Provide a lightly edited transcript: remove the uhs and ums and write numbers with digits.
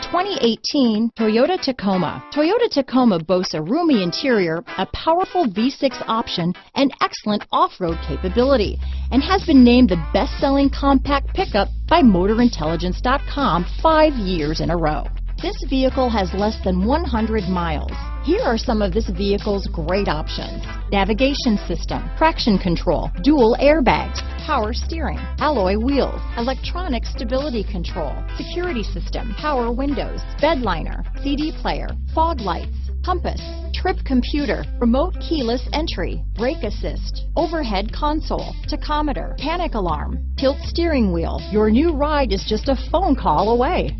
2018 Toyota Tacoma. Toyota Tacoma boasts a roomy interior, a powerful V6 option, and excellent off-road capability, and has been named the best-selling compact pickup by MotorIntelligence.com 5 years in a row. This vehicle has less than 100 miles. Here are some of this vehicle's great options: navigation system, traction control, dual airbags, power steering, alloy wheels, electronic stability control, security system, power windows, bed liner, CD player, fog lights, compass, trip computer, remote keyless entry, brake assist, overhead console, tachometer, panic alarm, tilt steering wheel. Your new ride is just a phone call away.